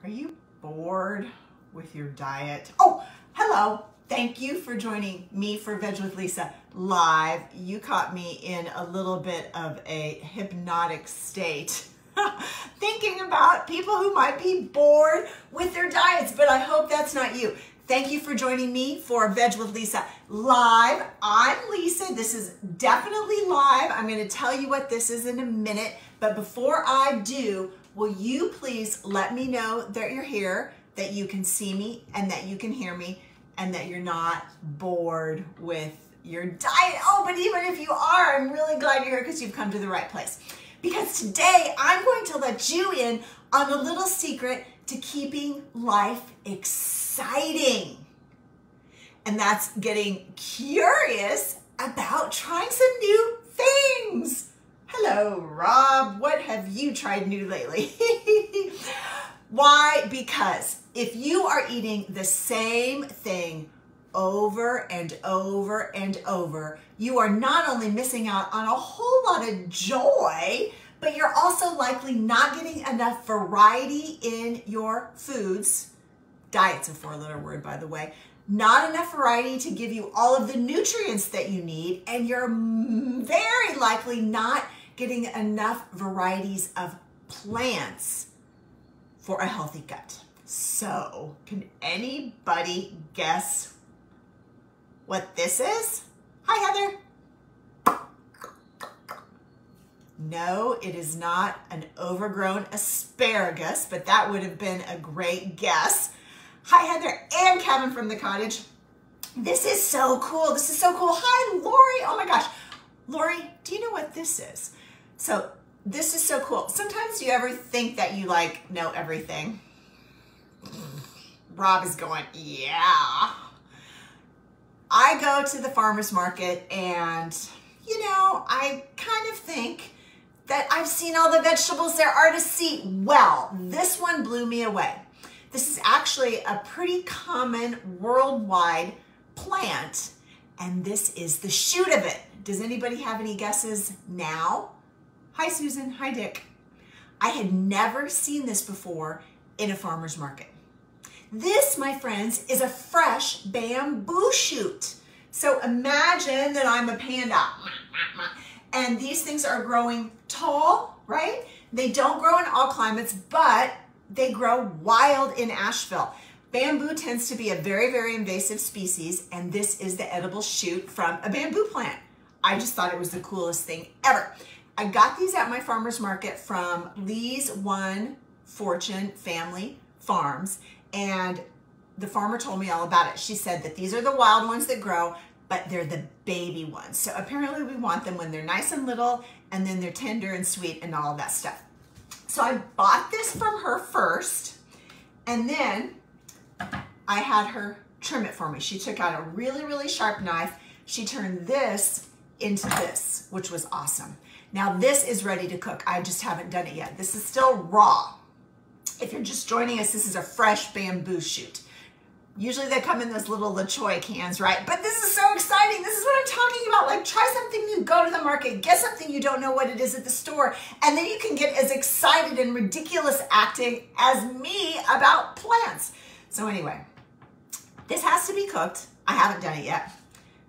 Are you bored with your diet? Oh, hello. Thank you for joining me for Veg with Lisa live. You caught me in a little bit of a hypnotic state, thinking about people who might be bored with their diets, but I hope that's not you. Thank you for joining me for Veg with Lisa live. I'm Lisa. This is definitely live. I'm going to tell you what this is in a minute, but before I do, will you please let me know that you're here, that you can see me and that you can hear me and that you're not bored with your diet. Oh, but even if you are, I'm really glad you're here because you've come to the right place. Because today I'm going to let you in on a little secret to keeping life exciting. And that's getting curious about trying some new things. Hello, Rob. What have you tried new lately? Why? Because if you are eating the same thing over and over and over, you are not only missing out on a whole lot of joy, but you're also likely not getting enough variety in your foods. Diet's a four-letter word, by the way. Not enough variety to give you all of the nutrients that you need, and you're very likely not getting enough varieties of plants for a healthy gut. So, can anybody guess what this is? Hi, Heather. No, it is not an overgrown asparagus, but that would have been a great guess. Hi, Heather and Kevin from the cottage. This is so cool. This is so cool. Hi, Lori. Oh my gosh. Lori, do you know what this is? So this is so cool. Sometimes do you ever think that you know everything? Rob is going, yeah. I go to the farmer's market and, I kind of think that I've seen all the vegetables there are to see. Well, this one blew me away. This is actually a pretty common worldwide plant, and this is the shoot of it. Does anybody have any guesses now? Hi, Susan. Hi, Dick. I had never seen this before in a farmer's market. This, my friends, is a fresh bamboo shoot. So imagine that I'm a panda, and these things are growing tall, right? They don't grow in all climates, but they grow wild in Asheville. Bamboo tends to be a very, very invasive species, and this is the edible shoot from a bamboo plant. I just thought it was the coolest thing ever. I got these at my farmer's market from Lee's One Fortune Family Farms, and the farmer told me all about it. She said that these are the wild ones that grow, but they're the baby ones. So apparently we want them when they're nice and little, and then they're tender and sweet and all of that stuff. So I bought this from her first, and then I had her trim it for me. She took out a really, really sharp knife. She turned this into this, which was awesome. Now this is ready to cook. I just haven't done it yet. This is still raw. If you're just joining us, this is a fresh bamboo shoot. Usually they come in those little La Choy cans, right? But this is so exciting. This is what I'm talking about. Like, try something new, go to the market, get something you don't know what it is at the store, and then you can get as excited and ridiculous acting as me about plants. So anyway, this has to be cooked. I haven't done it yet.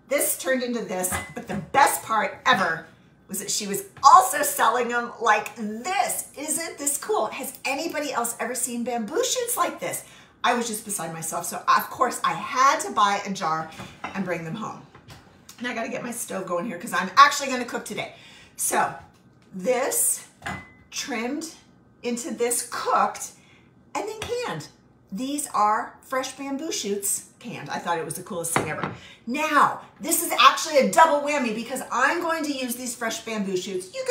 This turned into this, but the best part ever was that she was also selling them like this. Isn't this cool? Has anybody else ever seen bamboo shoots like this? I was just beside myself. So of course I had to buy a jar and bring them home. Now I gotta get my stove going here because I'm actually gonna cook today. So this trimmed into this, cooked, and then canned. These are fresh bamboo shoots canned. I thought it was the coolest thing ever. Now, this is actually a double whammy because I'm going to use these fresh bamboo shoots. You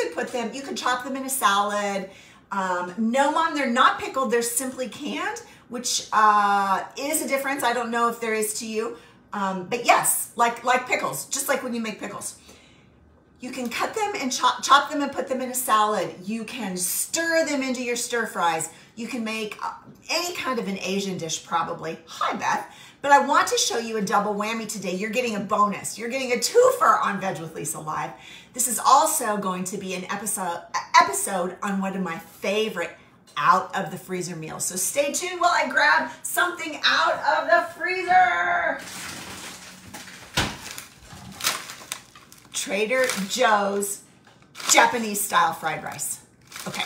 could chop them in a salad. No, Mom, they're not pickled. They're simply canned, which is a difference. I don't know if there is to you. But yes, like pickles, just like when you make pickles. You can cut them and chop them and put them in a salad. You can stir them into your stir fries. You can make any kind of an Asian dish probably. Hi, Beth. But I want to show you a double whammy today. You're getting a bonus. You're getting a twofer on Veg with Lisa Live. This is also going to be an episode on one of my favorite out of the freezer meal. So stay tuned while I grab something out of the freezer. Trader Joe's Japanese style fried rice. Okay,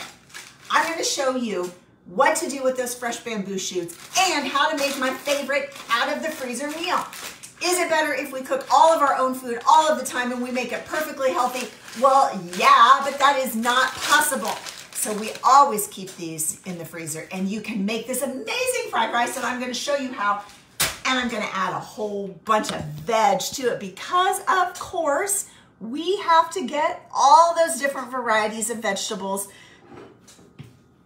I'm going to show you what to do with those fresh bamboo shoots and how to make my favorite out of the freezer meal. Is it better if we cook all of our own food all of the time and we make it perfectly healthy? Well, yeah, but that is not possible. So we always keep these in the freezer, and you can make this amazing fried rice, and I'm going to show you how. And I'm going to add a whole bunch of veg to it because, of course, we have to get all those different varieties of vegetables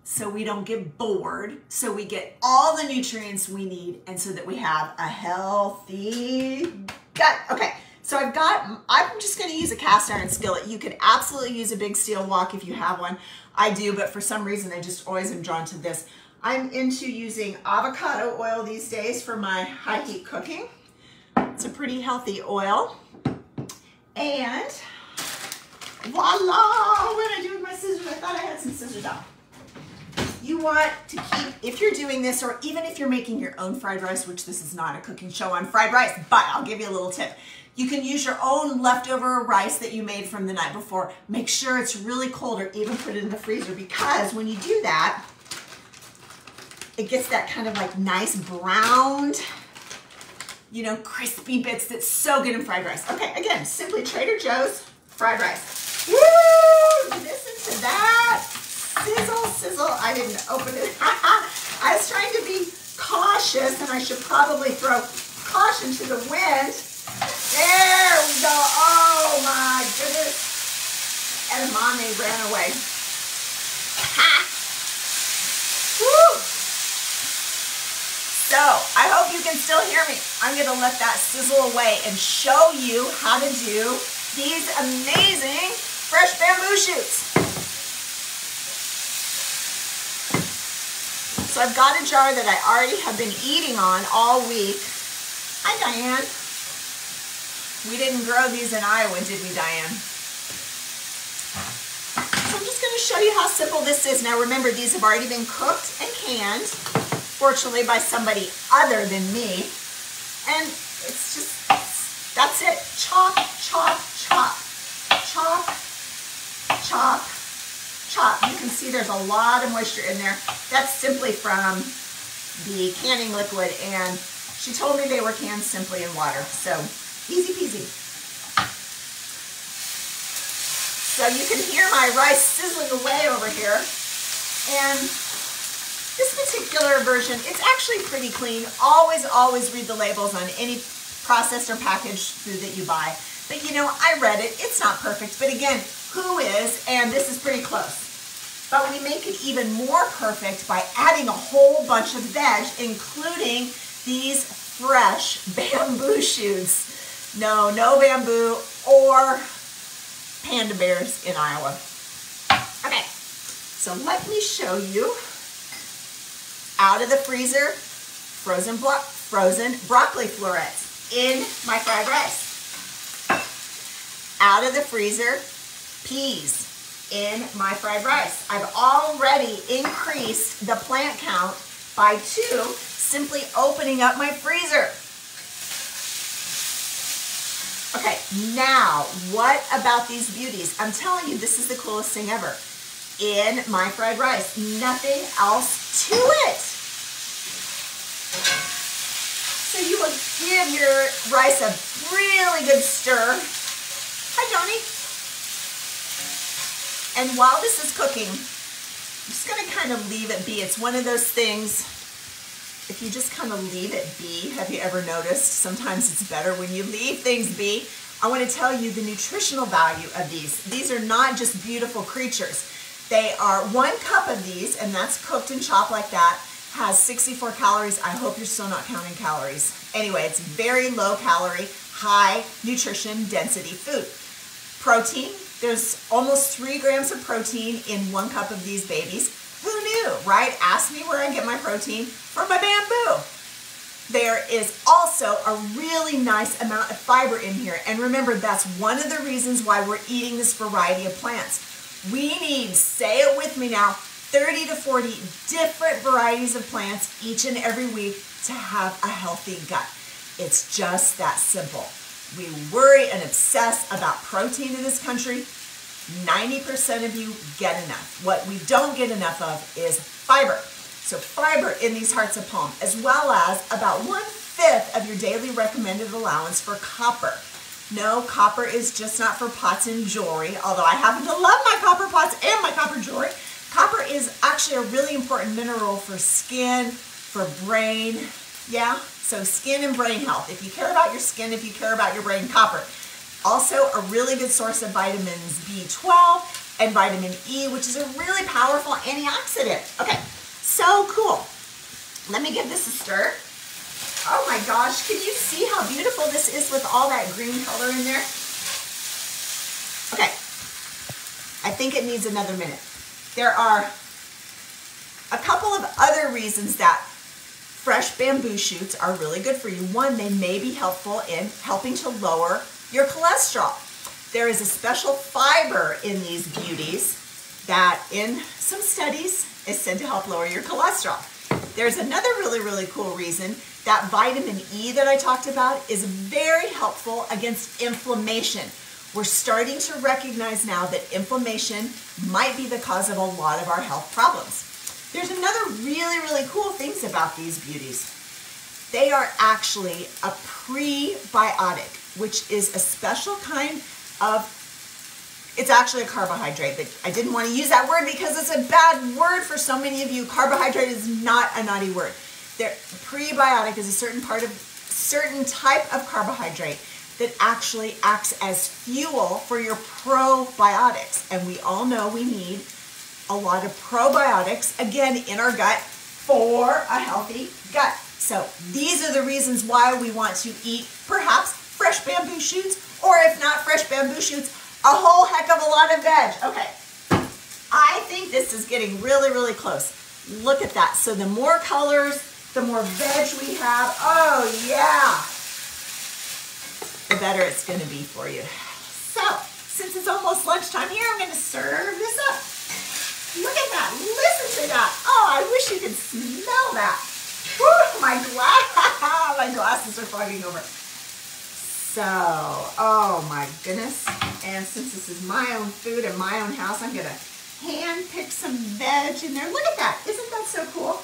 so we don't get bored, so we get all the nutrients we need, and so that we have a healthy gut. Okay, so I'm just going to use a cast iron skillet. You could absolutely use a big steel wok if you have one. I do, but for some reason I just always am drawn to this. I'm into using avocado oil these days for my high heat cooking. It's a pretty healthy oil. And voila! What did I do with my scissors? I thought I had some scissors out. You want to keep, if you're doing this, or even if you're making your own fried rice, which this is not a cooking show on fried rice, but I'll give you a little tip. You can use your own leftover rice that you made from the night before. Make sure it's really cold, or even put it in the freezer, because when you do that, it gets that kind of like nice browned, you know, crispy bits that's so good in fried rice. Okay, again, simply Trader Joe's fried rice. Woo! Listen to that. Sizzle, sizzle. I didn't open it. I was trying to be cautious, and I should probably throw caution to the wind. There we go. Oh my goodness. Edamame ran away. Ha! Woo! So, I hope you can still hear me. I'm going to let that sizzle away and show you how to do these amazing fresh bamboo shoots. So I've got a jar that I already have been eating on all week. Hi, Diane. We didn't grow these in Iowa, did we, Diane? So I'm just going to show you how simple this is. Now remember, these have already been cooked and canned, fortunately by somebody other than me. And it's just, that's it. Chop, chop, chop, chop, chop, chop. You can see there's a lot of moisture in there. That's simply from the canning liquid, and she told me they were canned simply in water. So easy peasy. So you can hear my rice sizzling away over here. And this particular version, it's actually pretty clean. Always, always read the labels on any processed or packaged food that you buy. But you know, I read it. It's not perfect. But again, who is? And this is pretty close. But we make it even more perfect by adding a whole bunch of veg, including these fresh bamboo shoots. No bamboo or panda bears in Iowa. Okay, so let me show you out of the freezer frozen broccoli florets in my fried rice. Out of the freezer peas in my fried rice. I've already increased the plant count by 2 simply opening up my freezer. Okay, now what about these beauties? I'm telling you, this is the coolest thing ever. In my fried rice, nothing else to it. So you will give your rice a really good stir. Hi, Johnny. And while this is cooking, I'm just gonna kind of leave it be. It's one of those things, if you just kind of leave it be, have you ever noticed? Sometimes it's better when you leave things be. I want to tell you the nutritional value of these. These are not just beautiful creatures. They are 1 cup of these, and that's cooked and chopped like that, has 64 calories. I hope you're still not counting calories. Anyway, it's very low calorie, high nutrition density food. Protein, there's almost 3 grams of protein in 1 cup of these babies. Who knew, right? Ask me where I get my protein from my bamboo. There is also a really nice amount of fiber in here. And remember, that's one of the reasons why we're eating this variety of plants. We need, say it with me now, 30 to 40 different varieties of plants each and every week to have a healthy gut. It's just that simple. We worry and obsess about protein in this country. 90% of you get enough. What we don't get enough of is fiber. So fiber in these hearts of palm, as well as about 1/5 of your daily recommended allowance for copper. No, copper is just not for pots and jewelry, although I happen to love my copper pots and my copper jewelry. Copper is actually a really important mineral for skin, for brain, yeah? So skin and brain health. If you care about your skin, if you care about your brain, copper. Also a really good source of vitamins B12 and vitamin E, which is a really powerful antioxidant. Okay, so cool. Let me give this a stir. Oh my gosh, can you see how beautiful this is with all that green color in there? Okay, I think it needs another minute. There are a couple of other reasons that fresh bamboo shoots are really good for you. One, they may be helpful in helping to lower your cholesterol. There is a special fiber in these beauties that in some studies is said to help lower your cholesterol. There's another really, really cool reason that vitamin E that I talked about is very helpful against inflammation. We're starting to recognize now that inflammation might be the cause of a lot of our health problems. There's another really, really cool things about these beauties. They are actually a prebiotic, which is a special kind of, it's actually a carbohydrate, but I didn't want to use that word because it's a bad word for so many of you. Carbohydrate is not a naughty word. Prebiotic is a certain type of carbohydrate that actually acts as fuel for your probiotics. And we all know we need a lot of probiotics, again, in our gut for a healthy gut. So these are the reasons why we want to eat perhaps fresh bamboo shoots, or if not fresh bamboo shoots, a whole heck of a lot of veg. Okay, I think this is getting really, really close. Look at that. So the more colors, the more veg we have, oh yeah, the better it's gonna be for you. So, since it's almost lunchtime here, I'm gonna serve this up. Look at that, listen to that. Oh, I wish you could smell that. Whew, my glasses are fogging over. So, oh my goodness. And since this is my own food and my own house, I'm gonna hand pick some veg in there. Look at that, isn't that so cool?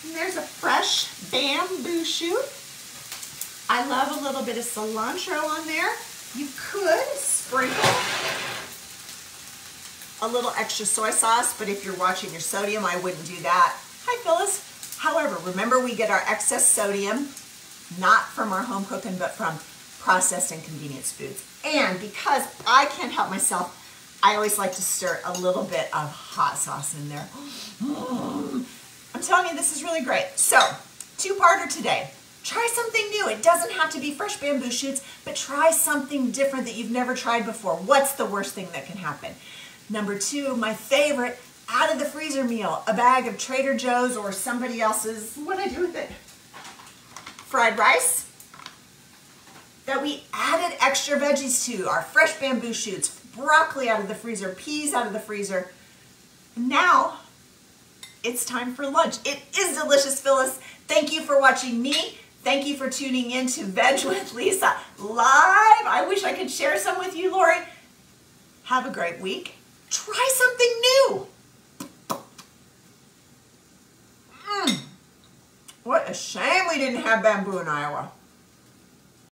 And there's a fresh bamboo shoot. I love a little bit of cilantro on there. You could sprinkle a little extra soy sauce, but if you're watching your sodium, I wouldn't do that. Hi, Phyllis. However, remember we get our excess sodium not from our home cooking, but from processed and convenience foods. And because I can't help myself, I always like to stir a little bit of hot sauce in there. I'm telling you, this is really great. So, two-parter today. Try something new. It doesn't have to be fresh bamboo shoots, but try something different that you've never tried before. What's the worst thing that can happen? Number two, my favorite, out of the freezer meal, a bag of Trader Joe's or somebody else's, what do I do with it? Fried rice that we added extra veggies to, our fresh bamboo shoots, broccoli out of the freezer, peas out of the freezer. Now, it's time for lunch. It is delicious, Phyllis. Thank you for watching me. Thank you for tuning in to Veg with Lisa live. I wish I could share some with you, Lori. Have a great week. Try something new. What a shame we didn't have bamboo in Iowa.